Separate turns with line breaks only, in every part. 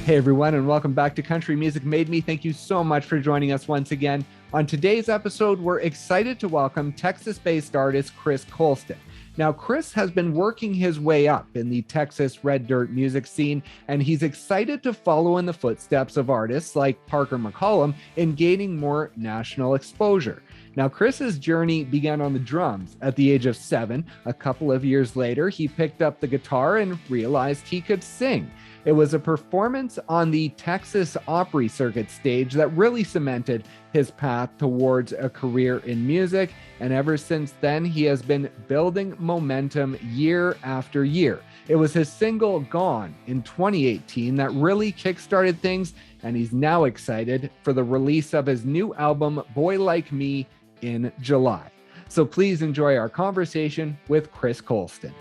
Hey everyone, and welcome back to Country Music Made Me. Thank you so much for joining us once again. On today's episode, we're excited to welcome Texas-based artist Chris Colston. Now, Chris has been working his way up in the Texas red dirt music scene, and he's excited to follow in the footsteps of artists like Parker McCollum in gaining more national exposure. Now, Chris's journey began on the drums at the age of 7. A couple of years later, he picked up the guitar and realized he could sing. It was a performance on the Texas Opry Circuit stage that really cemented his path towards a career in music, and ever since then, he has been building momentum year after year. It was his single Gone in 2018 that really kickstarted things, and he's now excited for the release of his new album, Boy Like Me, in July. So please enjoy our conversation with Chris Colston.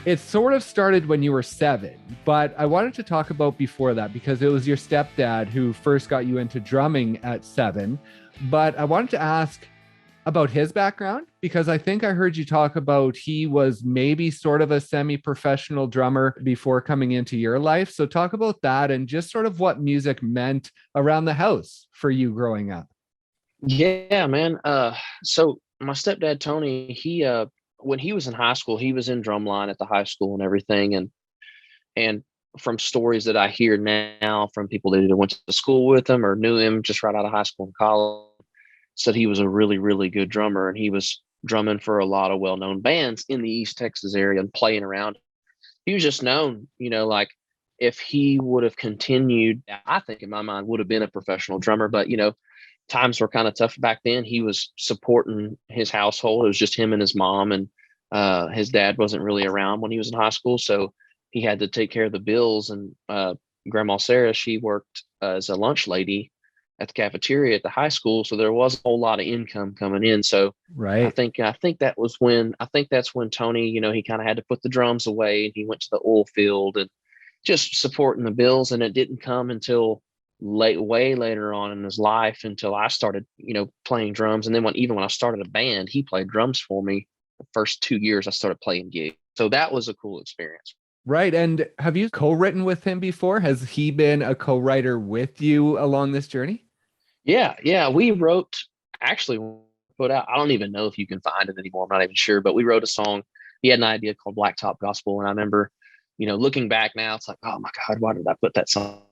It sort of started when you were 7, but I wanted to talk about before that because it was your stepdad who first got you into drumming at 7. But I wanted to ask about his background because I think I heard you talk about he was maybe sort of a semi-professional drummer before coming into your life. So talk about that and just sort of what music meant around the house for you growing up.
Yeah, man. So my stepdad, Tony, when he was in high school, he was in drumline at the high school and everything. And from stories that I hear now from people that either went to school with him or knew him just right out of high school and college, said he was a really, really good drummer. And he was drumming for a lot of well-known bands in the East Texas area and playing around. He was just known, like if he would have continued, I think in my mind would have been a professional drummer, but times were kind of tough back then. He was supporting his household. It was just him and his mom, and his dad wasn't really around when he was in high school. So he had to take care of the bills. And Grandma Sarah, she worked as a lunch lady at the cafeteria at the high school. So there was a whole lot of income coming in. So
Right.
I think that's when Tony, he kind of had to put the drums away and he went to the oil field and just supporting the bills. And it didn't come until way later on in his life until I started, playing drums. And then when I started a band, he played drums for me. The first 2 years I started playing gigs. So that was a cool experience.
Right. And have you co-written with him before? Has he been a co-writer with you along this journey?
Yeah. We wrote, actually put out, I don't even know if you can find it anymore. I'm not even sure, but we wrote a song. He had an idea called Blacktop Gospel. And I remember, looking back now, it's like, oh my God, why did I put that song?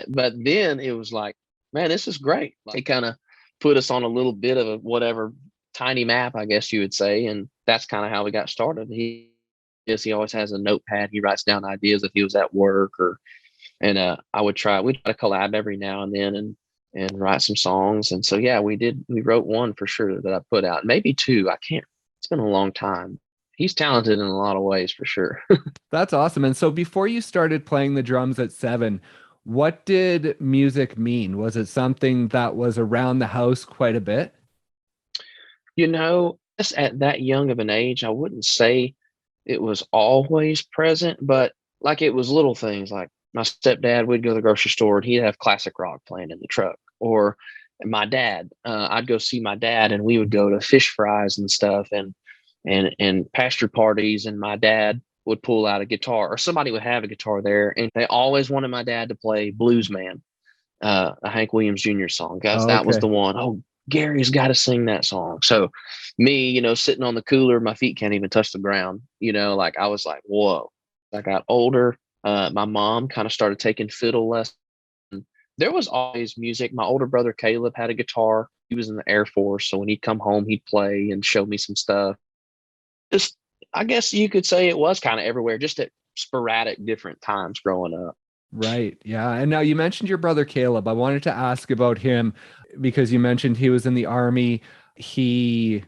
But then it was like, man, this is great. Like, it kind of put us on a little bit of a whatever tiny map, I guess you would say. And that's kind of how we got started. He always has a notepad. He writes down ideas if he was at work we'd try to collab every now and then and write some songs. And so, yeah, we wrote one for sure that I put out, maybe 2. It's been a long time. He's talented in a lot of ways for sure.
That's awesome. And so before you started playing the drums at 7, what did music mean? Was it something that was around the house quite a bit?
Just at that young of an age, I wouldn't say it was always present, but like it was little things like my stepdad, we'd go to the grocery store and he'd have classic rock playing in the truck. Or my dad, I'd go see my dad and we would go to fish fries and stuff and pasture parties, and my dad would pull out a guitar or somebody would have a guitar there, and they always wanted my dad to play Blues Man, a Hank Williams Jr. song. Guys, that was the one. Oh, Gary's got to sing that song. So me, sitting on the cooler, my feet can't even touch the ground, like I was like, whoa. I got older. My mom kind of started taking fiddle lessons. There was always music. My older brother, Caleb, had a guitar. He was in the Air Force. So when he'd come home, he'd play and show me some stuff. Just, I guess you could say it was kind of everywhere, just at sporadic different times growing up.
Right. Yeah. And now you mentioned your brother Caleb. I wanted to ask about him because you mentioned he was in the Army. He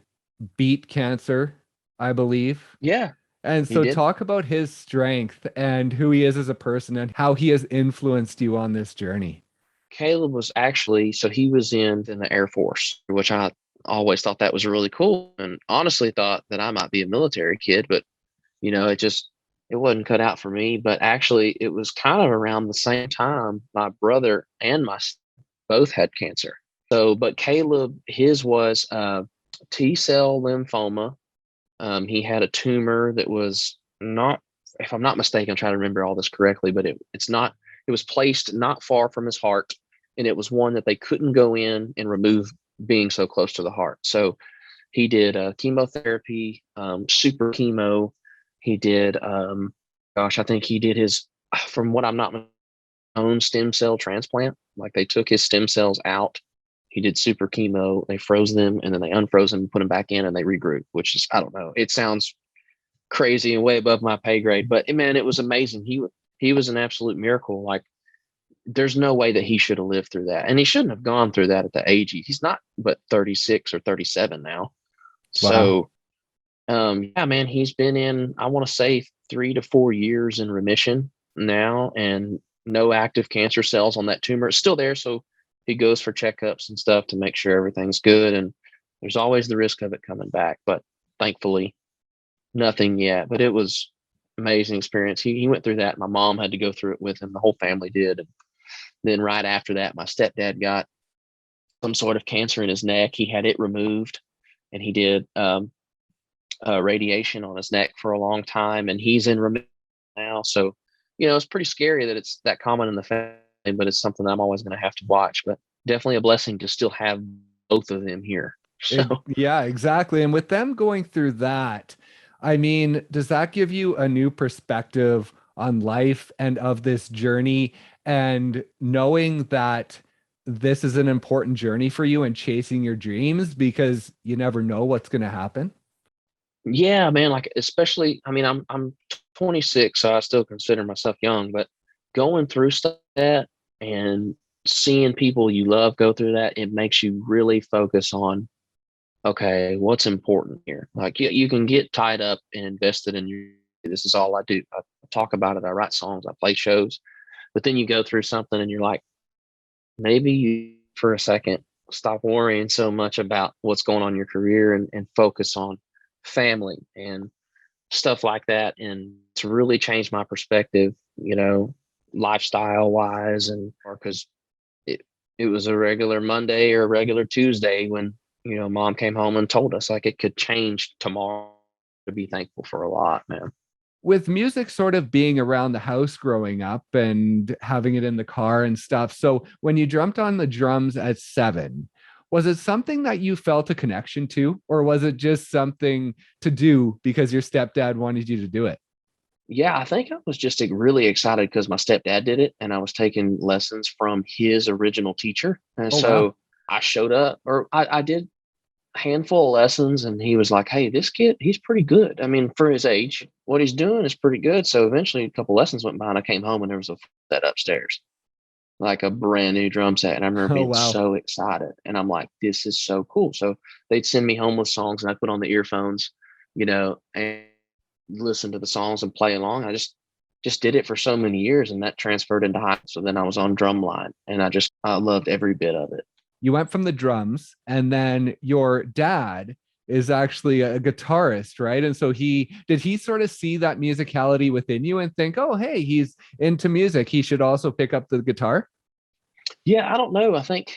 beat cancer, I believe.
Yeah.
And so talk about his strength and who he is as a person and how he has influenced you on this journey.
Caleb was he was in the Air Force, which I always thought that was really cool, and honestly thought that I might be a military kid, but it wasn't cut out for me. But actually it was kind of around the same time my brother and both had cancer. So, but Caleb, his was T-cell lymphoma, He had a tumor that was not, if I'm not mistaken, I'm trying to remember all this correctly, but it was placed not far from his heart, and it was one that they couldn't go in and remove being so close to the heart. So he did chemotherapy, super chemo. He did, I think he did his, from what I'm not own stem cell transplant. Like they took his stem cells out. He did super chemo. They froze them and then they unfroze them, put them back in, and they regrew. Which is, I don't know. It sounds crazy and way above my pay grade, but man, it was amazing. He was an absolute miracle. Like there's no way that he should have lived through that, and he shouldn't have gone through that at the age he's not, but 36 or 37 now.
Wow.
So, yeah, man, he's been in, I want to say 3 to 4 years in remission now, and no active cancer cells on that tumor. It's still there. So he goes for checkups and stuff to make sure everything's good. And there's always the risk of it coming back, but thankfully nothing yet. But it was amazing experience. He went through that. My mom had to go through it with him. The whole family did. And then right after that, my stepdad got some sort of cancer in his neck. He had it removed, and he did radiation on his neck for a long time, and he's in remission now. So, it's pretty scary that it's that common in the family, but it's something that I'm always going to have to watch. But definitely a blessing to still have both of them here. So,
Yeah, exactly. And with them going through that, I mean, does that give you a new perspective on life and of this journey, and knowing that this is an important journey for you and chasing your dreams because you never know what's going to happen?
yeah, man, like especially, I mean, I'm 26, so I still consider myself young, but going through stuff like that and seeing people you love go through that, it makes you really focus on, okay, what's important here? Like you can get tied up and invested in your, this is all I do. I talk about it, I write songs, I play shows, but then you go through something and you're like, maybe you for a second stop worrying so much about what's going on in your career, and focus on family and stuff like that. And to really change my perspective, lifestyle wise, and or because it was a regular Monday or a regular Tuesday when, mom came home and told us like it could change tomorrow, to be thankful for a lot, man.
With music sort of being around the house growing up and having it in the car and stuff. So when you jumped on the drums at 7, was it something that you felt a connection to, or was it just something to do because your stepdad wanted you to do it?
Yeah, I think I was just really excited because my stepdad did it and I was taking lessons from his original teacher. And
Oh, wow.
so I showed up, or I did a handful of lessons, and he was like, hey, this kid, he's pretty good. I mean, for his age, what he's doing is pretty good. So eventually a couple lessons went by and I came home and there was a set upstairs, like a brand new drum set. And I remember
Oh,
being
wow.
so excited. And I'm like, this is so cool. So they'd send me home with songs and I put on the earphones, and listen to the songs and play along. I just did it for so many years, and that transferred into high. So then I was on drumline, and I loved every bit of it.
You went from the drums, and then your dad is actually a guitarist, right? And so he sort of see that musicality within you and think, oh, hey, he's into music, he should also pick up the guitar?
Yeah, I don't know. I think,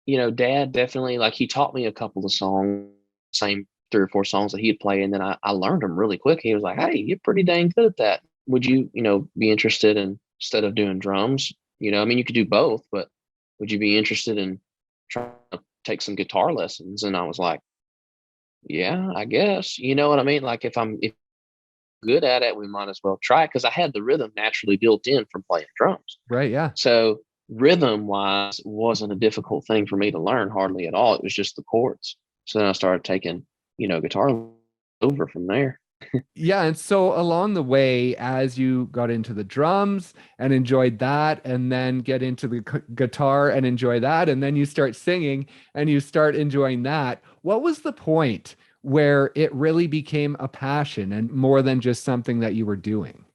dad definitely, like, he taught me a couple of songs, same 3 or 4 songs that he'd play. And then I learned them really quick. He was like, hey, you're pretty dang good at that. Would you, be interested in, instead of doing drums, I mean, you could do both, but would you be interested in trying to take some guitar lessons? And I was like, yeah, I guess. You know what I mean? Like if good at it, we might as well try it, because I had the rhythm naturally built in from playing drums.
Right, yeah.
So rhythm wise wasn't a difficult thing for me to learn, hardly at all. It was just the chords. So then I started taking, guitar over from there.
Yeah, and so along the way, as you got into the drums and enjoyed that, and then get into the guitar and enjoy that, and then you start singing and you start enjoying that, what was the point where it really became a passion and more than just something that you were doing?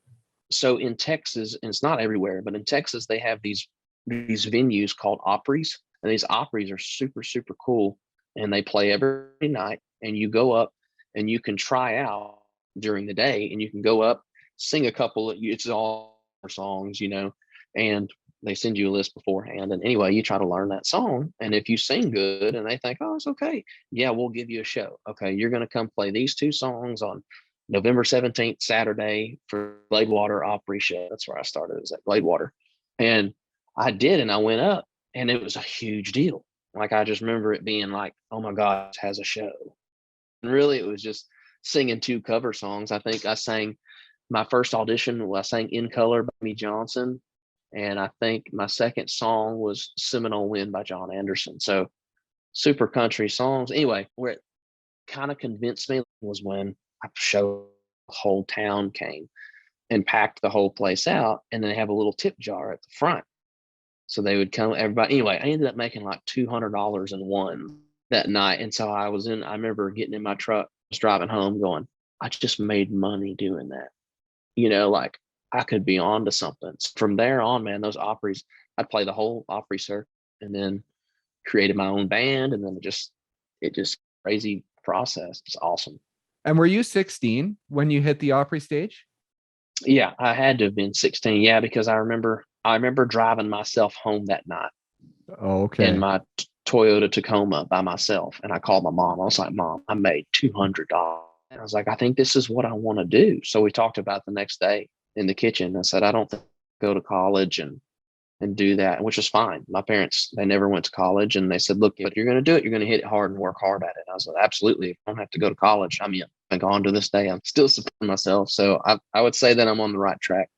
So in Texas, and it's not everywhere, but in Texas, they have these venues called Opries, and these Opries are super, super cool. And they play every night, and you go up and you can try out during the day, and you can go up, sing a couple, it's all songs, and they send you a list beforehand. And anyway, you try to learn that song. And if you sing good and they think, oh, it's okay. Yeah, we'll give you a show. Okay, you're going to come play these 2 songs on November 17th, Saturday for Gladewater Opry show. That's where I started, is at Gladewater. And I did, and I went up, and it was a huge deal. Like, I just remember it being like, oh my God, it has a show. And really, it was just singing 2 cover songs. I think I sang my first audition, I sang In Color by Me Johnson. And I think my second song was Seminole Wind by John Anderson. So super country songs. Anyway, where it kind of convinced me was when I showed the whole town came and packed the whole place out. And then they have a little tip jar at the front. So they would come, everybody. Anyway, I ended up making like $200 in one that night. And so I remember getting in my truck, was driving home going, I just made money doing that. Like, I could be on to something. From there on, man, those Opries, I'd play the whole Opry circuit and then created my own band. And then it just crazy process. It's awesome.
And were you 16 when you hit the Opry stage?
Yeah, I had to have been 16. Yeah, because I remember driving myself home that night.
Oh, okay.
In my Toyota Tacoma by myself. And I called my mom. I was like, Mom, I made $200. And I was like, I think this is what I want to do. So we talked about the next day in the kitchen. I said, I don't think I'll go to college and do that, which was fine. My parents, they never went to college, and they said, look, if you're going to do it, you're going to hit it hard and work hard at it. And I was like, absolutely. If I don't have to go to college, I'm in. And gone to this day, I'm still supporting myself. So I would say that I'm on the right track.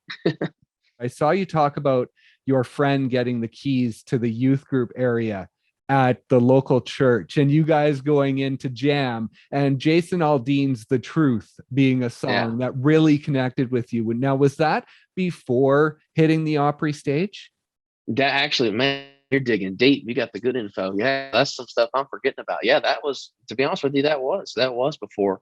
I saw you talk about your friend getting the keys to the youth group area at the local church, and you guys going into jam, and Jason Aldean's The Truth being a song that really connected with you. Now, was that before hitting the Opry stage?
That actually, man, you're digging deep. You got the good info. Yeah, that's some stuff I'm forgetting about. Yeah, that was, to be honest with you, that was before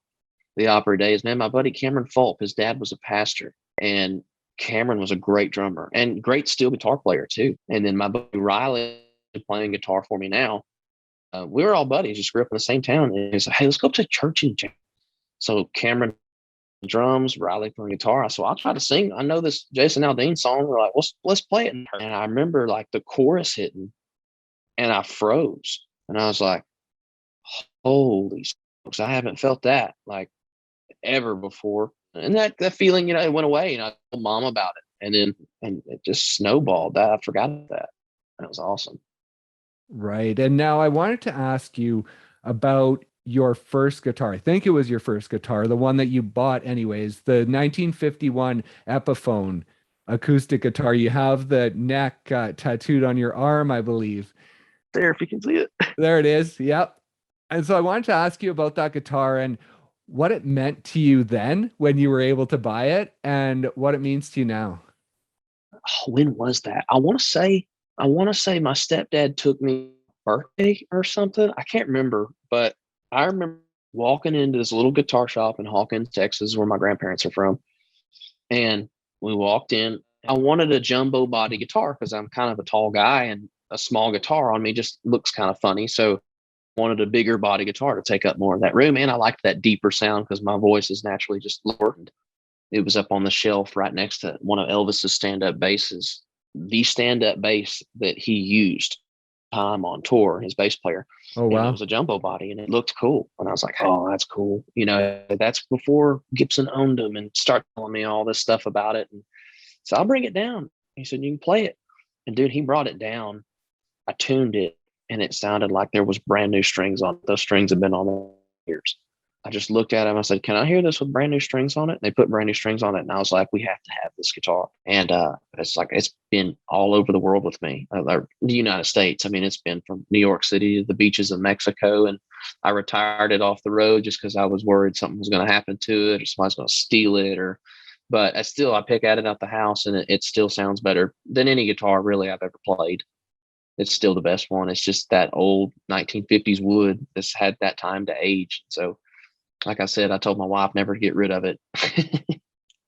the Opry days, man. My buddy Cameron Fulp, his dad was a pastor, and Cameron was a great drummer and great steel guitar player too. And then my buddy Riley, playing guitar for me now. We were all buddies, just grew up in the same town. And he's like, hey, let's go to church in jam. So Cameron drums, Riley playing guitar. So I'll try to sing. I know this Jason Aldean song. We're like, let's play it. And I remember like the chorus hitting, and I froze. And I was like, holy smokes, I haven't felt that like ever before. And that feeling, it went away. And I told Mom about it. And it just snowballed. That I forgot that. And it was awesome.
Right. And now I wanted to ask you about your first guitar. I think it was your first guitar, the one that you bought anyways, the 1951 Epiphone acoustic guitar. You have the neck tattooed on your arm, I believe.
There, if you can see it.
There it is. Yep. And so I wanted to ask you about that guitar and what it meant to you then when you were able to buy it, and what it means to you now.
Oh, when was that? I want to say my stepdad took me birthday or something. I can't remember, but I remember walking into this little guitar shop in Hawkins, Texas, where my grandparents are from. And we walked in. I wanted a jumbo body guitar because I'm kind of a tall guy, and a small guitar on me just looks kind of funny. So I wanted a bigger body guitar to take up more of that room. And I liked that deeper sound because my voice is naturally just lower. It was up on the shelf right next to one of Elvis's stand-up basses, the stand-up bass that he used time on tour, his bass player.
Oh, wow.
And it was a jumbo body, and it looked cool. And I was like, oh, that's cool. That's before Gibson owned them and started telling me all this stuff about it. And so I'll bring it down. He said, you can play it. And dude, he brought it down. I tuned it, and it sounded like there was brand new strings on it. Those strings have been on there for years. I just looked at him. I said, can I hear this with brand new strings on it? And they put brand new strings on it. And I was like, we have to have this guitar. And it's been all over the world with me, the United States. I mean, it's been from New York City to the beaches of Mexico. And I retired it off the road just because I was worried something was going to happen to it, or somebody's going to steal it. But I pick at it at the house, and it still sounds better than any guitar really I've ever played. It's still the best one. It's just that old 1950s wood that's had that time to age. So, like I said, I told my wife never to get rid of it.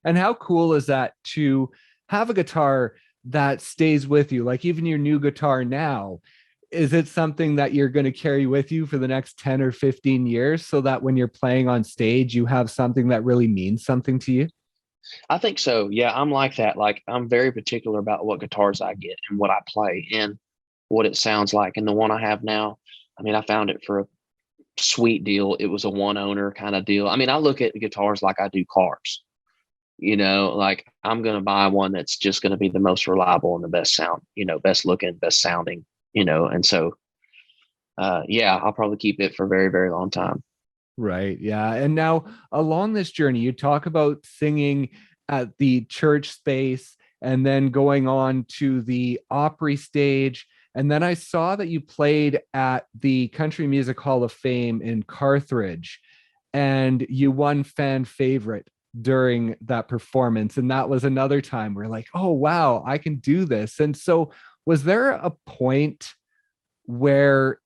And how cool is that to have a guitar that stays with you? Like even your new guitar now, is it something that you're going to carry with you for the next 10 or 15 years so that when you're playing on stage, you have something that really means something to you?
I think so. Yeah, I'm like that. Like I'm very particular about what guitars I get and what I play and what it sounds like. And the one I have now, I mean, I found it for a sweet deal. It was a one owner kind of deal. I mean, I look at guitars like I do cars. Like I'm going to buy one that's just going to be the most reliable and the best sound, best looking, best sounding, and so yeah, I'll probably keep it for a very, very long time.
Right. Yeah. And now along this journey, you talk about singing at the church space and then going on to the Opry stage. And then I saw that you played at the Country Music Hall of Fame in Carthage and you won fan favorite during that performance. And that was another time where like, oh, wow, I can do this. And so was there a point where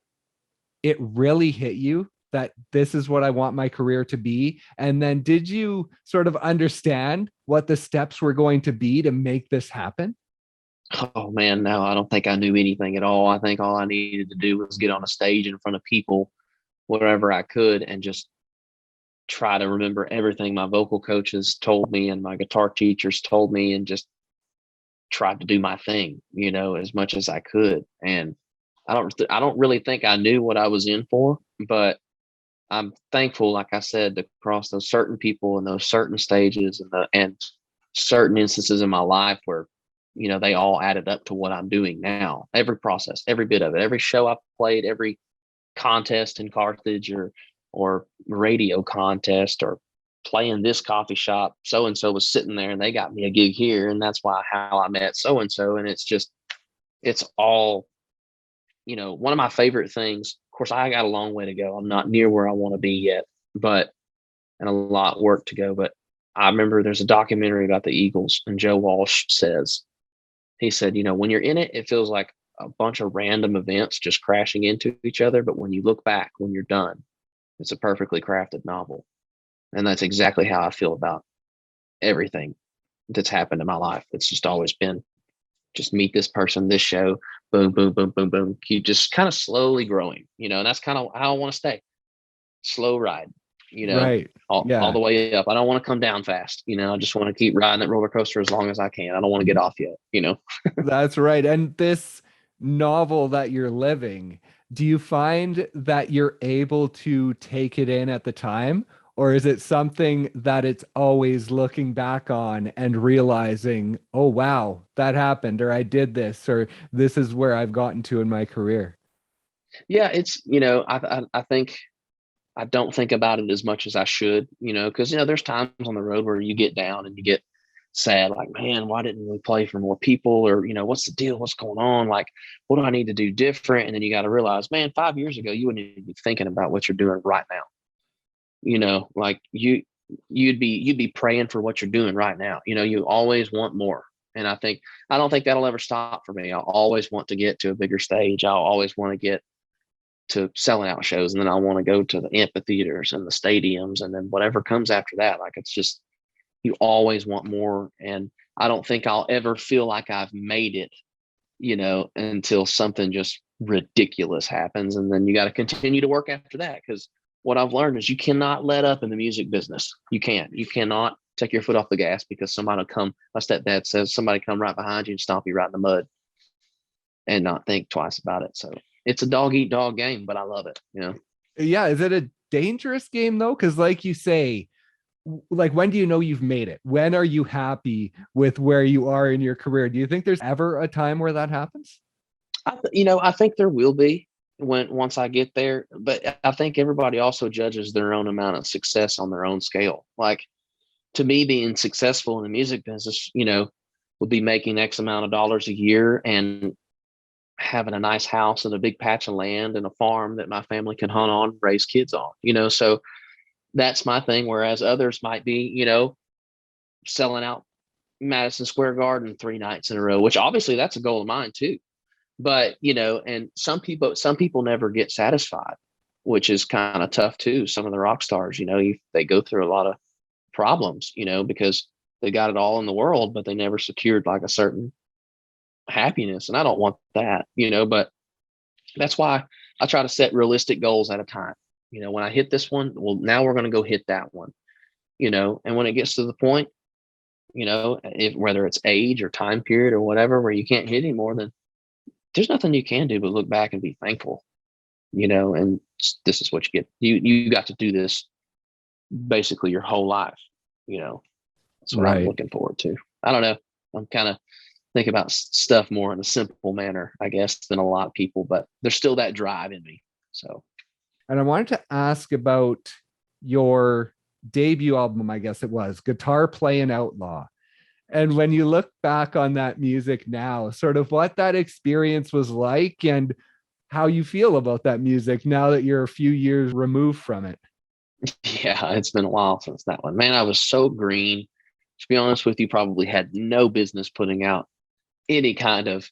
it really hit you that this is what I want my career to be? And then did you sort of understand what the steps were going to be to make this happen?
Oh man, no, I don't think I knew anything at all. I think all I needed to do was get on a stage in front of people wherever I could and just try to remember everything my vocal coaches told me and my guitar teachers told me and just tried to do my thing, as much as I could. And I don't really think I knew what I was in for, but I'm thankful, like I said, to cross those certain people and those certain stages and certain instances in my life where, they all added up to what I'm doing now. Every process, every bit of it, every show I played, every contest in Carthage or radio contest or playing this coffee shop, so and so was sitting there and they got me a gig here, and that's how I met so and so. And it's all, one of my favorite things. Of course, I got a long way to go. I'm not near where I want to be yet, and a lot of work to go. But I remember there's a documentary about the Eagles, and Joe Walsh he said, when you're in it, it feels like a bunch of random events just crashing into each other. But when you look back, when you're done, it's a perfectly crafted novel. And that's exactly how I feel about everything that's happened in my life. It's just always been just meet this person, this show, boom, boom, boom, boom, boom. Keep just kind of slowly growing, and that's kind of how I want to stay. Slow ride,
Right.
all
Yeah.
the way up. I don't want to come down fast. I just want to keep riding that roller coaster as long as I can. I don't want to get off yet.
That's right. And this novel that you're living, do you find that you're able to take it in at the time? Or is it something that it's always looking back on and realizing, oh, wow, that happened, or I did this, or this is where I've gotten to in my career?
Yeah, it's, I think I don't think about it as much as I should, because, there's times on the road where you get down and you get sad, like, man, why didn't we play for more people? Or, what's the deal? What's going on? Like, what do I need to do different? And then you got to realize, man, 5 years ago, you wouldn't even be thinking about what you're doing right now. Like you'd be praying for what you're doing right now. You always want more. And I don't think that'll ever stop for me. I'll always want to get to a bigger stage. I'll always want to get to selling out shows, and then I want to go to the amphitheaters and the stadiums, and then whatever comes after that. Like it's just, you always want more. And I don't think I'll ever feel like I've made it, until something just ridiculous happens. And then you got to continue to work after that. Because what I've learned is you cannot let up in the music business. You cannot take your foot off the gas because somebody will come. My stepdad says somebody come right behind you and stomp you right in the mud and not think twice about it. So it's a dog eat dog game, but I love it.
Yeah. Is it a dangerous game though? Because, like you say, like, when do you know you've made it? When are you happy with where you are in your career? Do you think there's ever a time where that happens?
I think there will be once I get there, but I think everybody also judges their own amount of success on their own scale. Like to me, being successful in the music business, would be making X amount of dollars a year and having a nice house and a big patch of land and a farm that my family can hunt on, raise kids on, so that's my thing. Whereas others might be, selling out Madison Square Garden 3 nights in a row, which obviously that's a goal of mine too. But, and some people never get satisfied, which is kind of tough too. Some of the rock stars, they go through a lot of problems, because they got it all in the world, but they never secured like a certain happiness. And I don't want that, but that's why I try to set realistic goals at a time. When I hit this one, well, now we're going to go hit that one, and when it gets to the point, whether it's age or time period or whatever, where you can't hit anymore, then there's nothing you can do but look back and be thankful, and this is what you get. You got to do this basically your whole life, that's what I'm looking forward to. I don't know. I'm kind of think about stuff more in a simple manner, I guess, than a lot of people, but there's still that drive in me. So,
and I wanted to ask about your debut album, I guess it was Guitar Playin Outlaw. And when you look back on that music now, sort of what that experience was like and how you feel about that music now that you're a few years removed from it.
Yeah, it's been a while since that one. Man, I was so green. To be honest with you, probably had no business putting out any kind of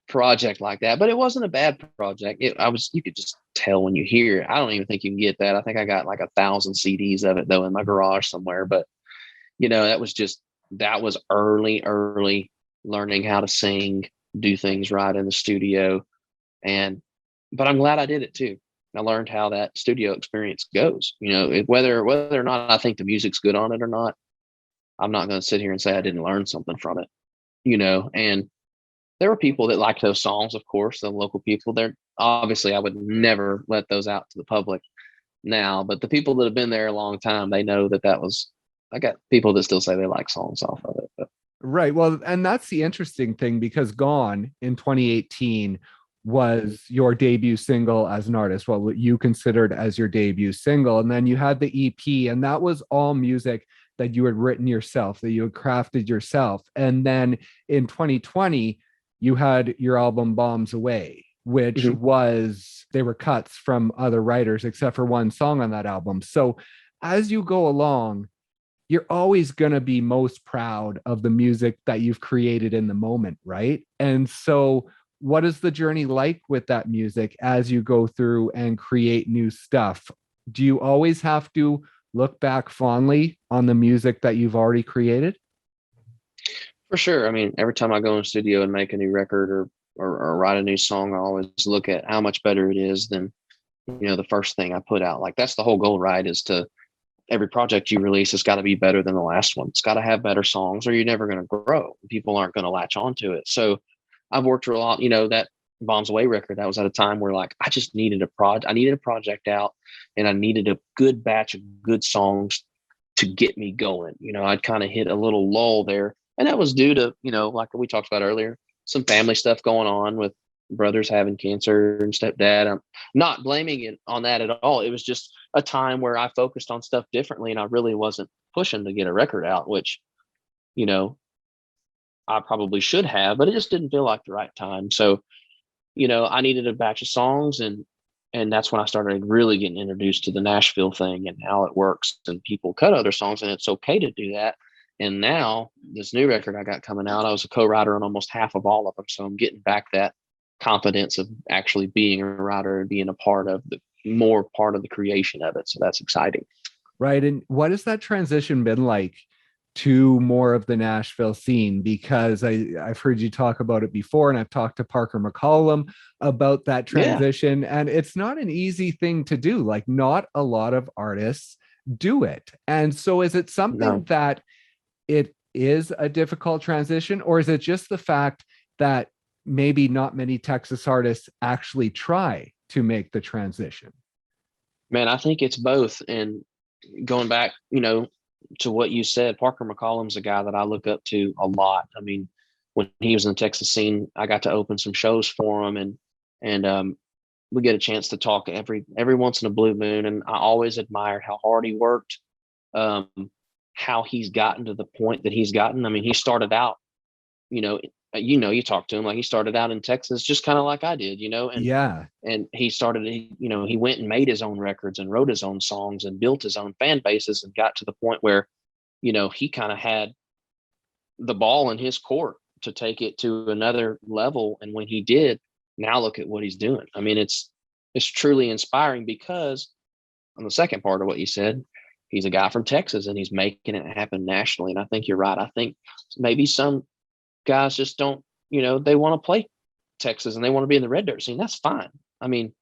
project like that, but it wasn't a bad project. You could just tell when you hear it. I don't even think you can get that. I think I got like 1,000 CDs of it though in my garage somewhere, but that was early learning how to sing, do things right in the studio. But I'm glad I did it too. I learned how that studio experience goes, whether or not I think the music's good on it or not, I'm not going to sit here and say I didn't learn something from it, and there were people that liked those songs, of course, the local people. They're obviously, I would never let those out to the public now, but the people that have been there a long time, they know I got people that still say they like songs off of it. But.
Right. Well, and that's the interesting thing, because Gone in 2018 was your debut single as an artist, what you considered as your debut single. And then you had the EP, and that was all music that you had written yourself, that you had crafted yourself. And then in 2020, you had your album Bombs Away, which they were cuts from other writers, except for one song on that album. So as you go along, you're always going to be most proud of the music that you've created in the moment, right? And so what is the journey like with that music as you go through and create new stuff? Do you always have to look back fondly on the music that you've already created?
For sure. I mean, every time I go in the studio and make a new record or write a new song, I always look at how much better it is than, the first thing I put out. Like, that's the whole goal, right? Is to every project you release has got to be better than the last one. It's got to have better songs or you're never going to grow. People aren't going to latch onto it. So I've worked a lot, that Bombs Away record, that was at a time where I just needed I needed a project out, and I needed a good batch of good songs to get me going. I'd kind of hit a little lull there. And that was due to, like we talked about earlier, some family stuff going on with brothers having cancer and stepdad. I'm not blaming it on that at all. It was just a time where I focused on stuff differently, and I really wasn't pushing to get a record out, which, I probably should have, but it just didn't feel like the right time. So, I needed a batch of songs, and that's when I started really getting introduced to the Nashville thing and how it works, and people cut other songs and it's okay to do that. And now this new record I got coming out, I was a co-writer on almost half of all of them. So I'm getting back that confidence of actually being a writer and being part of the creation of it. So that's exciting.
Right. And what has that transition been like to more of the Nashville scene? Because I've heard you talk about it before, and I've talked to Parker McCollum about that transition. Yeah. And it's not an easy thing to do. Like, not a lot of artists do it. And so is it something that it is a difficult transition, or is it just the fact that maybe not many Texas artists actually try to make the transition?
Man, I think it's both. And going back, to what you said, Parker McCollum's a guy that I look up to a lot. I mean, when he was in the Texas scene, I got to open some shows for him, and we get a chance to talk every once in a blue moon. And I always admired how hard he worked. How he's gotten to the point that he's gotten. I mean, he started out, you talked to him, like he started out in Texas, just kind of like I did, and he started, he went and made his own records and wrote his own songs and built his own fan bases and got to the point where, he kind of had the ball in his court to take it to another level. And when he did, now look at what he's doing. I mean, it's truly inspiring, because on the second part of what you said, he's a guy from Texas and he's making it happen nationally. And I think you're right. I think maybe some guys just don't, they want to play Texas and they want to be in the red dirt scene. That's fine. I mean,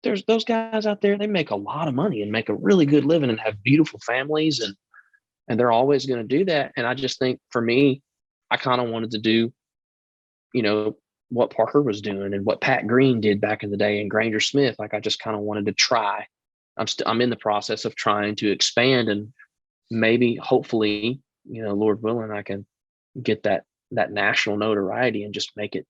there's those guys out there, they make a lot of money and make a really good living and have beautiful families. and they're always going to do that. And I just think for me, I kind of wanted to do, you know, what Parker was doing and what Pat Green did back in the day and Granger Smith. Like I just kind of wanted to try. I'm in the process of trying to expand, and maybe hopefully, you know, Lord willing, I can get that national notoriety and just make it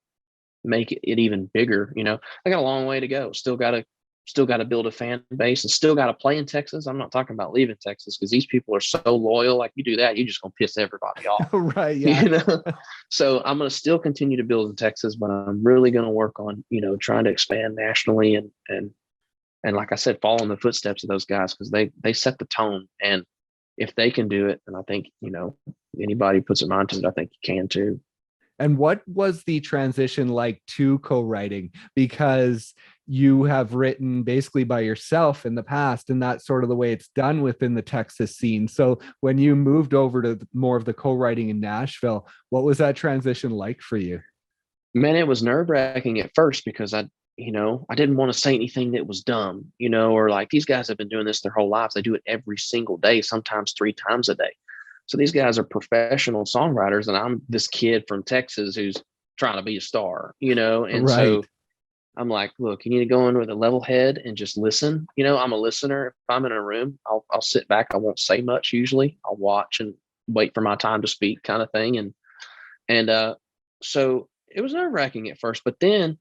even bigger. You know, I got a long way to go. Still got to build a fan base, and still got to play in Texas. I'm not talking about leaving Texas, because these people are so loyal. Like you do that, you're just gonna piss everybody off.
Right. Yeah.
You know? So I'm gonna still continue to build in Texas, but I'm really gonna work on, you know, trying to expand nationally, and like I said, follow in the footsteps of those guys, because they set the tone. And if they can do it, and I think, you know, anybody puts their mind to it, I think you can too.
And what was the transition like to co-writing? Because you have written basically by yourself in the past, and that's sort of the way it's done within the Texas scene. So when you moved over to more of the co-writing in Nashville, what was that transition like for you?
Man, it was nerve-wracking at first, because you know, I didn't want to say anything that was dumb, you know, or like, these guys have been doing this their whole lives. They do it every single day, sometimes 3 times a day. So these guys are professional songwriters, and I'm this kid from Texas who's trying to be a star, you know? And
Right.
so I'm like, look, you need to go in with a level head and just listen. You know, I'm a listener. If I'm in a room, I'll sit back. I won't say much usually. I'll watch and wait for my time to speak, kind of thing. And so it was nerve-wracking at first, but then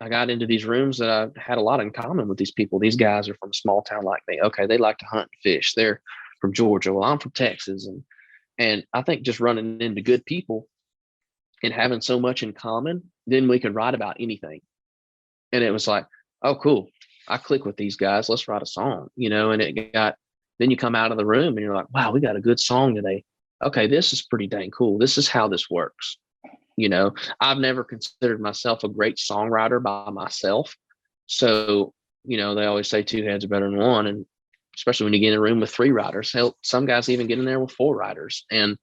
I got into these rooms that I had a lot in common with these people. These guys are from a small town like me. Okay, they like to hunt and fish. They're from Georgia. Well, I'm from Texas, and I think just running into good people and having so much in common, then we could write about anything. And it was like, oh, cool. I click with these guys. Let's write a song, you know. And then you come out of the room and you're like, wow, we got a good song today. Okay, this is pretty dang cool. This is how this works. You know, I've never considered myself a great songwriter by myself. So, you know, they always say 2 heads are better than one. And especially when you get in a room with 3 writers, hell, some guys even get in there with 4 writers. And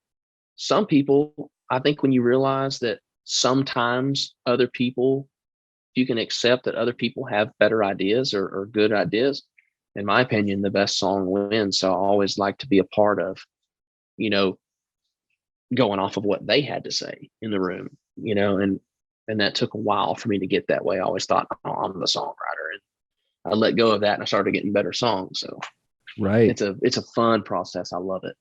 some people, I think when you realize that sometimes other people, you can accept that other people have better ideas or good ideas, in my opinion, the best song wins. So I always like to be a part of, you know, going off of what they had to say in the room, you know, and that took a while for me to get that way. I always thought, oh, I'm the songwriter, and I let go of that and I started getting better songs. So
Right.
it's a fun process. I love it.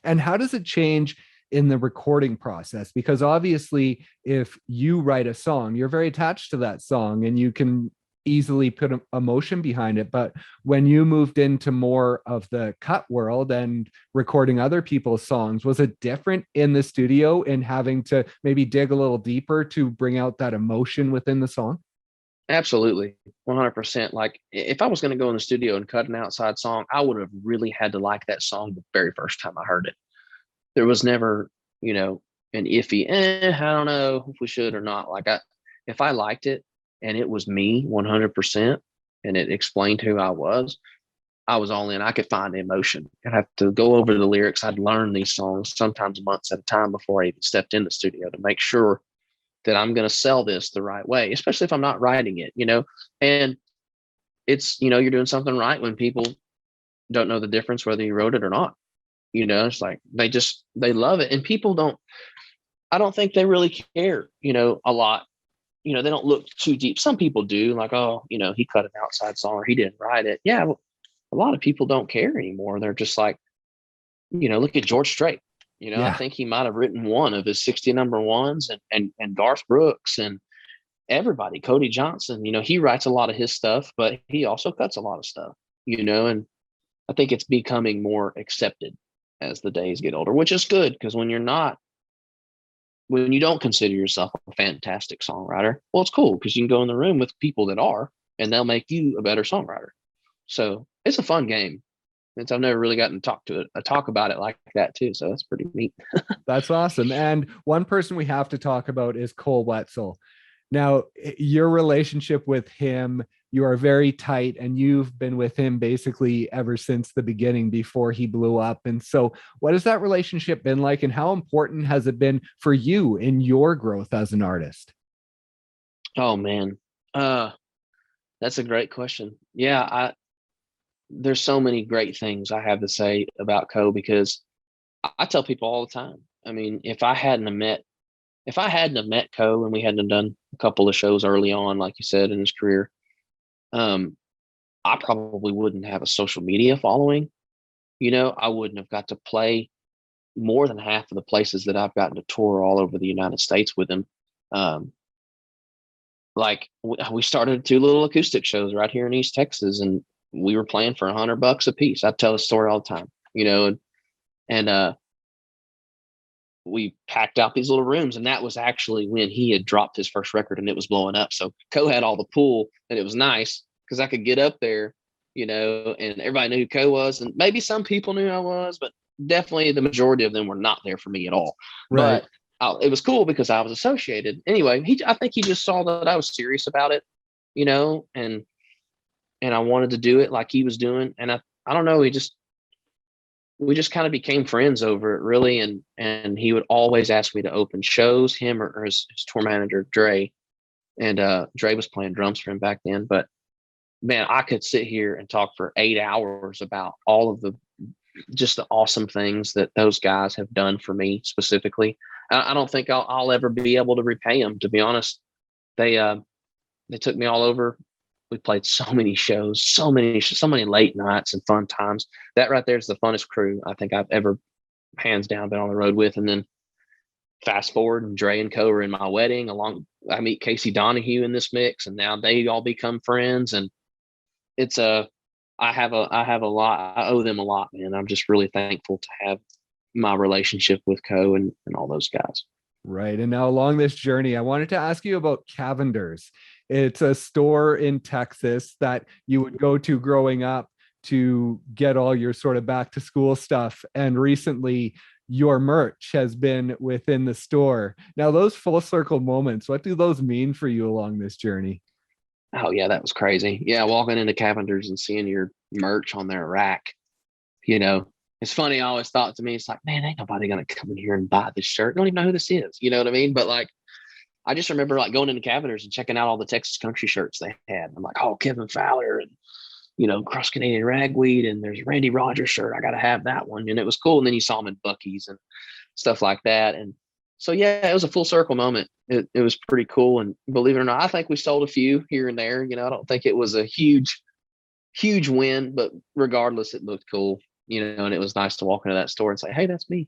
And how does it change in the recording process? Because obviously, if you write a song, you're very attached to that song and you can easily put emotion behind it. But when you moved into more of the cut world and recording other people's songs, was it different in the studio in having to maybe dig a little deeper to bring out that emotion within the song?
Absolutely. 100%. Like if I was going to go in the studio and cut an outside song, I would have really had to like that song the very first time I heard it. There was never, you know, an iffy, I don't know if we should or not. If I liked it and it was me 100% and it explained who I was all in. I could find the emotion. I'd have to go over the lyrics. I'd learn these songs sometimes months at a time before I even stepped in the studio to make sure that I'm going to sell this the right way, especially if I'm not writing it, you know. And it's, you know, you're doing something right when people don't know the difference whether you wrote it or not. You know, it's like they love it. And I don't think they really care, you know, a lot. You know, they don't look too deep. Some people do, like, oh, you know, he cut an outside song or he didn't write it. Yeah, well, a lot of people don't care anymore. They're just like, you know, look at George Strait. You know, I
Yeah.
think he might have written one of his 60 number ones, and Garth Brooks and everybody, Cody Johnson, you know, he writes a lot of his stuff, but he also cuts a lot of stuff, you know, and I think it's becoming more accepted as the days get older, which is good, because when you don't consider yourself a fantastic songwriter, well, it's cool because you can go in the room with people that are, and they'll make you a better songwriter. So it's a fun game. Since I've never really gotten to talk about it like that too. So that's pretty neat.
That's awesome. And one person we have to talk about is Koe Wetzel. Now, your relationship with him, you are very tight, and you've been with him basically ever since the beginning before he blew up. And so, what has that relationship been like, and how important has it been for you in your growth as an artist?
Oh man. That's a great question. Yeah, there's so many great things I have to say about Koe, because I tell people all the time. I mean, if I hadn't have met Koe and we hadn't have done a couple of shows early on, like you said, in his career, um, I probably wouldn't have a social media following. I wouldn't have got to play more than half of the places that I've gotten to tour all over the United States with him. Um, like we started 2 little acoustic shows right here in East Texas, and we were playing for $100 a piece. I tell the story all the time, and we packed out these little rooms, and that was actually when he had dropped his first record and it was blowing up. So Koe had all the pull, and it was nice because I could get up there, and everybody knew who Koe was, and maybe some people knew who I was, but definitely the majority of them were not there for me at all.
Right.
But it was cool because I was associated. Anyway, I think he just saw that I was serious about it, and I wanted to do it like he was doing. And I don't know, we just kind of became friends over it, really. And he would always ask me to open shows, him or his tour manager, Dre. And Dre was playing drums for him back then. But man, I could sit here and talk for 8 hours about all of the awesome things that those guys have done for me specifically. I don't think I'll ever be able to repay them, to be honest. They took me all over. We played so many shows, so many late nights and fun times. That right there is the funnest crew I think I've ever, hands down, been on the road with. And then fast forward, and Dre and Koe are in my wedding. I meet Casey Donahue in this mix, and now they all become friends. And it's I have a lot. I owe them a lot, man. I'm just really thankful to have my relationship with Koe and all those guys.
Right. And now along this journey, I wanted to ask you about Cavenders. It's a store in Texas that you would go to growing up to get all your sort of back to school stuff. And recently your merch has been within the store. Now, those full circle moments, what do those mean for you along this journey?
Oh yeah, that was crazy. Yeah, walking into Cavenders and seeing your merch on their rack, it's funny. I always thought to me, it's like, man, ain't nobody gonna come in here and buy this shirt. I don't even know who this is. You know what I mean? But like, I just remember like going into Cavenders and checking out all the Texas country shirts they had. I'm like, oh, Kevin Fowler and cross Canadian Ragweed, and there's a Randy Rogers shirt. I got to have that one. And it was cool. And then you saw them in Buc-ee's and stuff like that. And so, yeah, it was a full circle moment. It was pretty cool. And believe it or not, I think we sold a few here and there. I don't think it was a huge win, but regardless, it looked cool, and it was nice to walk into that store and say, hey, that's me.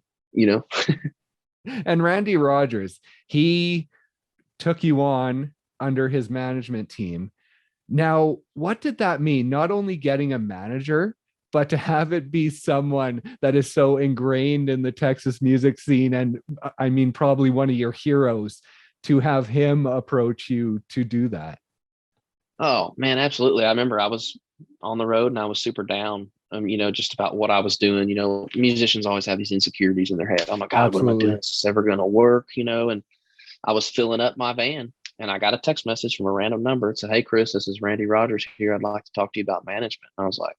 And Randy Rogers, he took you on under his management team. Now, what did that mean? Not only getting a manager, but to have it be someone that is so ingrained in the Texas music scene, and I mean, probably one of your heroes, to have him approach you to do that.
Oh man, absolutely. I remember I was on the road and I was super down, just about what I was doing. Musicians always have these insecurities in their head. Oh my God,
Absolutely.
what am I doing? Is this ever going to work? And I was filling up my van, and I got a text message from a random number. It said, hey, Chris, this is Randy Rogers here. I'd like to talk to you about management. And I was like,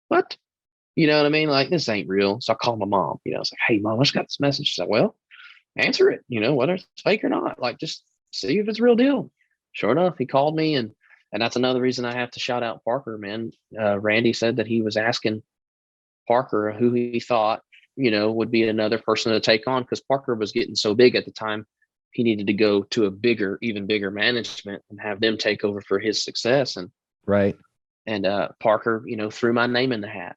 what? You know what I mean? Like, this ain't real. So I called my mom. I was like, hey, Mom, I just got this message. She's like, well, answer it, whether it's fake or not. Like, just see if it's a real deal. Sure enough, he called me. And that's another reason I have to shout out Parker, man. Randy said that he was asking Parker who he thought, would be another person to take on, because Parker was getting so big at the time. He needed to go to a even bigger management and have them take over for his success. And
right.
And Parker, threw my name in the hat,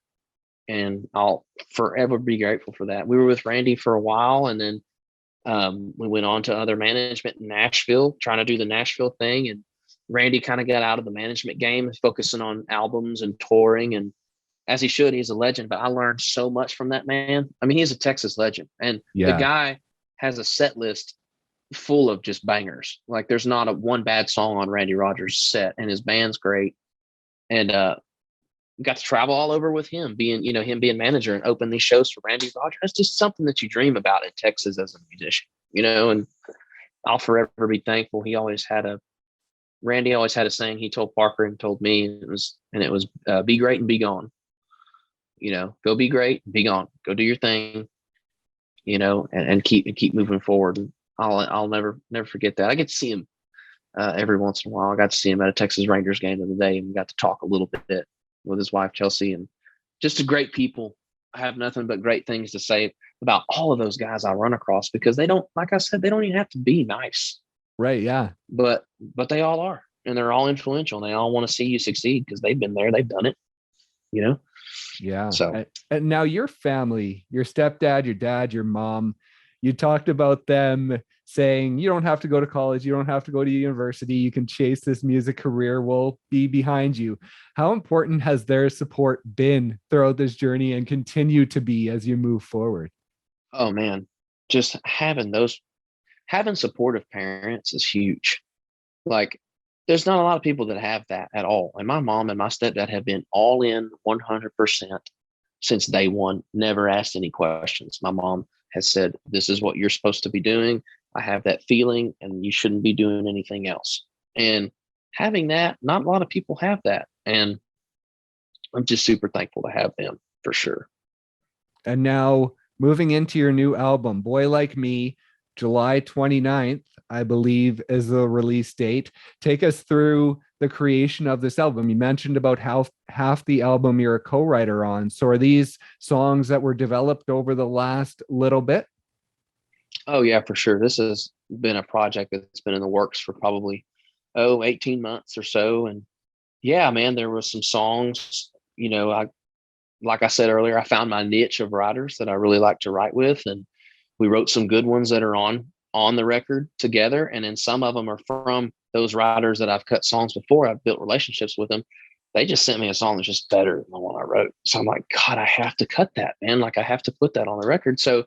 and I'll forever be grateful for that. We were with Randy for a while, and then we went on to other management in Nashville, trying to do the Nashville thing. And Randy kind of got out of the management game, focusing on albums and touring. And as he should, he's a legend. But I learned so much from that man. I mean, he's a Texas legend, and the guy has a set list full of just bangers. Like, there's not a one bad song on Randy Rogers' set, and his band's great. And got to travel all over with him, him being manager and open these shows for Randy Rogers. It's just something that you dream about in Texas as a musician, and I'll forever be thankful. Randy always had a saying he told Parker and told me, and it was be great and be gone. Go be great, be gone, go do your thing, and keep moving forward. And I'll never forget that. I get to see him every once in a while. I got to see him at a Texas Rangers game the other day, and we got to talk a little bit with his wife, Chelsea, and just a great people. I have nothing but great things to say about all of those guys I run across, because they don't, like I said, they don't even have to be nice.
Right. Yeah.
But they all are, and they're all influential, and they all want to see you succeed because they've been there, they've done it, you know?
Yeah.
So
And now your family, your stepdad, your dad, your mom, you talked about them saying, you don't have to go to college, you don't have to go to university, you can chase this music career, we'll be behind you. How important has their support been throughout this journey and continue to be as you move forward?
oh man, just having supportive parents is huge. Like, there's not a lot of people that have that at all. And my mom and my stepdad have been all in 100% since day one, never asked any questions. My mom has said, this is what you're supposed to be doing. I have that feeling, and you shouldn't be doing anything else. And having that, not a lot of people have that. And I'm just super thankful to have them, for sure.
And now moving into your new album, Boy Like Me, July 29th, I believe, is the release date. Take us through the creation of this album. You mentioned about how half the album you're a co-writer on. So are these songs that were developed over the last little bit?
Oh yeah, for sure. This has been a project that's been in the works for probably 18 months or so. And yeah, man, there was some songs, I like I said earlier, I found my niche of writers that I really like to write with, and we wrote some good ones that are on the record together. And then some of them are from those writers that I've cut songs before. I've built relationships with them. They just sent me a song that's just better than the one I wrote. So I'm like, God, I have to cut that, man. Like, I have to put that on the record. So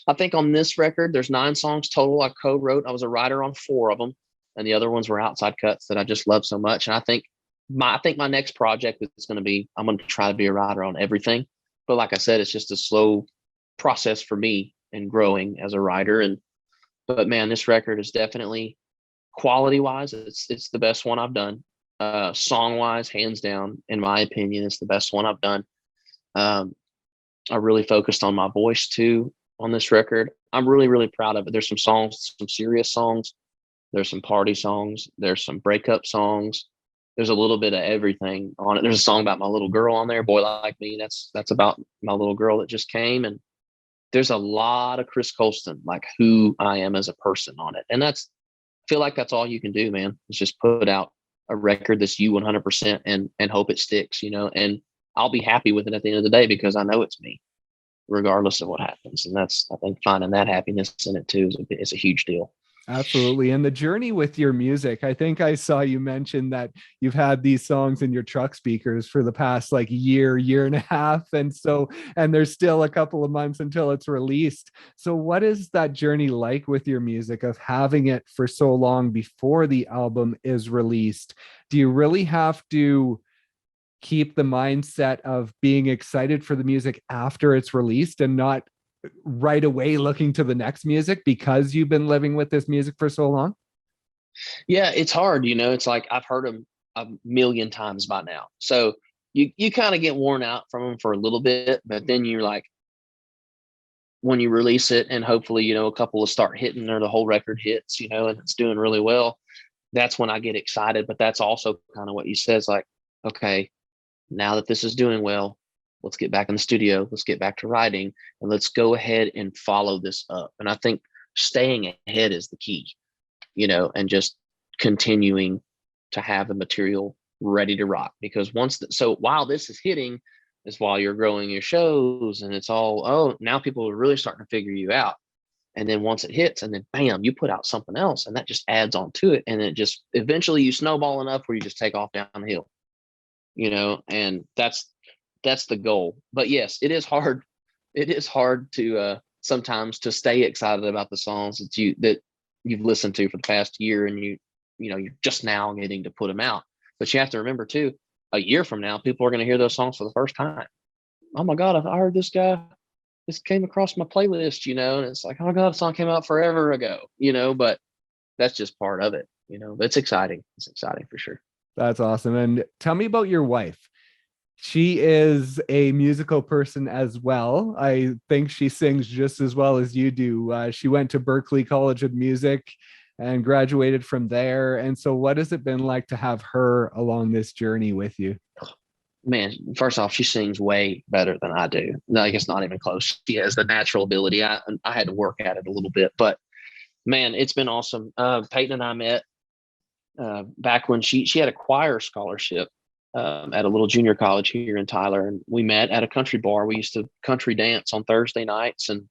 I think on this record, there's 9 songs total I co-wrote. I was a writer on 4 of them, and the other ones were outside cuts that I just love so much. And I think my next project is going to be, I'm going to try to be a writer on everything. But like I said, it's just a slow process for me and growing as a writer. But man, this record is definitely, quality wise, it's the best one I've done. Song wise, hands down, in my opinion, it's the best one I've done. I really focused on my voice too on this record. I'm really, really proud of it. There's some songs, some serious songs. There's some party songs. There's some breakup songs. There's a little bit of everything on it. There's a song about my little girl on there, Boy Like Me. That's about my little girl that just came. And there's a lot of Chris Colston, like who I am as a person on it. And I feel like that's all you can do, man. Is just put out a record that's you 100% and hope it sticks, and I'll be happy with it at the end of the day because I know it's me, regardless of what happens. And I think finding that happiness in it too is a huge deal.
Absolutely. And the journey with your music, I think I saw you mention that you've had these songs in your truck speakers for the past like year and a half. And there's still a couple of months until it's released. So what is that journey like with your music of having it for so long before the album is released? Do you really have to keep the mindset of being excited for the music after it's released and not right away looking to the next music because you've been living with this music for so long?
Yeah, it's hard. It's like I've heard them a million times by now. So you kind of get worn out from them for a little bit, but then you're like, when you release it and hopefully, a couple will start hitting or the whole record hits, and it's doing really well. That's when I get excited. But that's also kind of what you said is like, okay, now that this is doing well, let's get back in the studio. Let's get back to writing, and let's go ahead and follow this up. And I think staying ahead is the key, and just continuing to have the material ready to rock. Because so while this is hitting, is while you're growing your shows, and it's all, now people are really starting to figure you out. And then once it hits, and then bam, you put out something else, and that just adds on to it. And it just eventually you snowball enough where you just take off down the hill, and that's the goal. But yes, it is hard. It is hard to sometimes to stay excited about the songs that you've listened to for the past year, and you're just now getting to put them out. But you have to remember too, a year from now, people are going to hear those songs for the first time. Oh my God, I heard this guy. This came across my playlist, and it's like, oh my God, the song came out forever ago, but that's just part of it. It's exciting. It's exciting for sure.
That's awesome. And tell me about your wife. She is a musical person as well. I think she sings just as well as you do. She went to Berklee College of Music and graduated from there. And so what has it been like to have her along this journey with you?
Man, first off, she sings way better than I do. Like, it's not even close. She has the natural ability. I had to work at it a little bit, but man, it's been awesome. Peyton and I met back when she had a choir scholarship at a little junior college here in Tyler, and we met at a country bar. We used to country dance on Thursday nights, and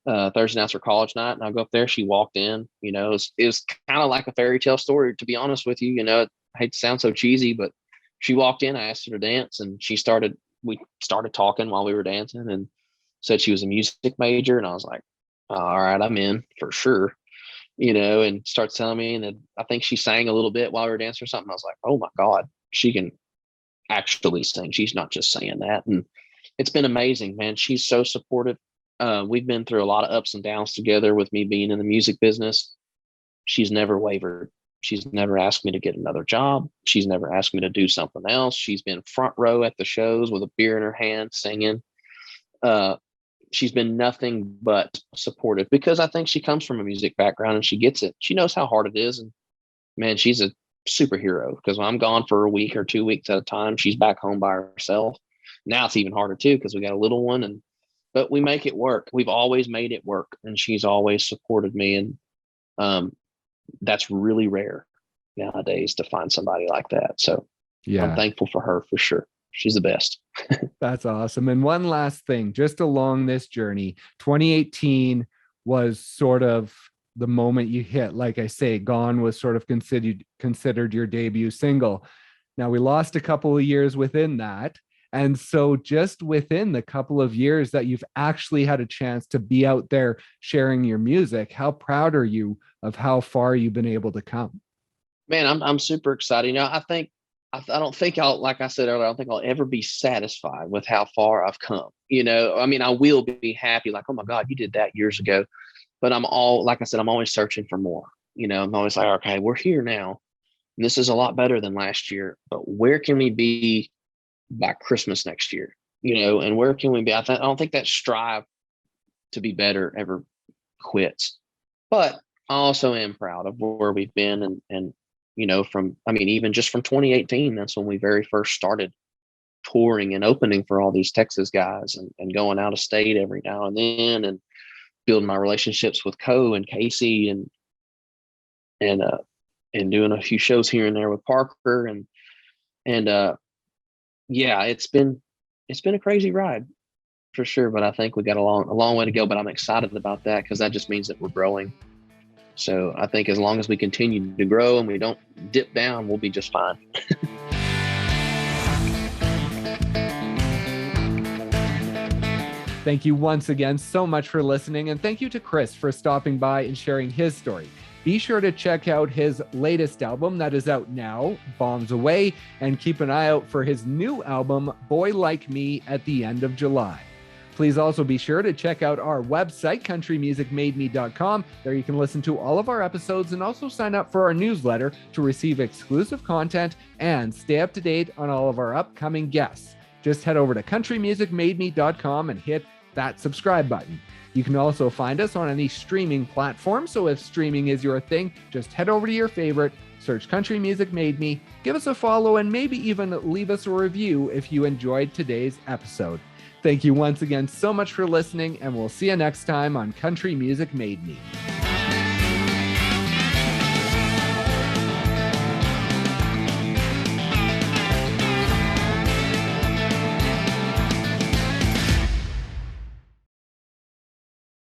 Thursday nights were college night. And I go up there. She walked in. It was kind of like a fairy tale story, to be honest with you. I hate to sound so cheesy, but she walked in. I asked her to dance, and we started talking while we were dancing, and said she was a music major, and I was like, all right, I'm in for sure. And starts telling me, and I think she sang a little bit while we were dancing or something. I was like, oh my God, she can actually sing. She's not just saying that. And it's been amazing, man. She's so supportive. We've been through a lot of ups and downs together with me being in the music business. She's never wavered. She's never asked me to get another job. She's never asked me to do something else. She's been front row at the shows with a beer in her hand, singing. She's been nothing but supportive, because I think she comes from a music background and she gets it. She knows how hard it is. And man, she's a superhero, because when I'm gone for a week or 2 weeks at a time, she's back home by herself. Now it's even harder too, because we got a little one, but we make it work. We've always made it work, and she's always supported me. And that's really rare nowadays to find somebody like that. So yeah, I'm thankful for her for sure. She's the best.
That's awesome. And one last thing, just along this journey, 2018 was sort of the moment you hit. Like I say, Gone was sort of considered your debut single. Now, we lost a couple of years within that. And so just within the couple of years that you've actually had a chance to be out there sharing your music, how proud are you of how far you've been able to come?
Man, I'm super excited. I don't think like I said earlier, I don't think I'll ever be satisfied with how far I've come. I will be happy, like, oh my God, you did that years ago. But like I said, I'm always searching for more. I'm always like, okay, we're here now. And this is a lot better than last year, but where can we be by Christmas next year? And where can we be? I don't think that strive to be better ever quits. But I also am proud of where we've been, and even just from 2018, that's when we very first started touring and opening for all these Texas guys, and going out of state every now and then, and building my relationships with Koe and Casey, and doing a few shows here and there with Parker, and yeah, it's been a crazy ride for sure. But I think we got a long way to go. But I'm excited about that, because that just means that we're growing. So I think as long as we continue to grow and we don't dip down, we'll be just fine.
Thank you once again so much for listening. And thank you to Chris for stopping by and sharing his story. Be sure to check out his latest album that is out now, Bombs Away, and keep an eye out for his new album, Boy Like Me, at the end of July. Please also be sure to check out our website, countrymusicmademe.com. There you can listen to all of our episodes and also sign up for our newsletter to receive exclusive content and stay up to date on all of our upcoming guests. Just head over to countrymusicmademe.com and hit that subscribe button. You can also find us on any streaming platform, so if streaming is your thing, just head over to your favorite, search Country Music Made Me, give us a follow, and maybe even leave us a review if you enjoyed today's episode. Thank you once again so much for listening, and we'll see you next time on Country Music Made Me.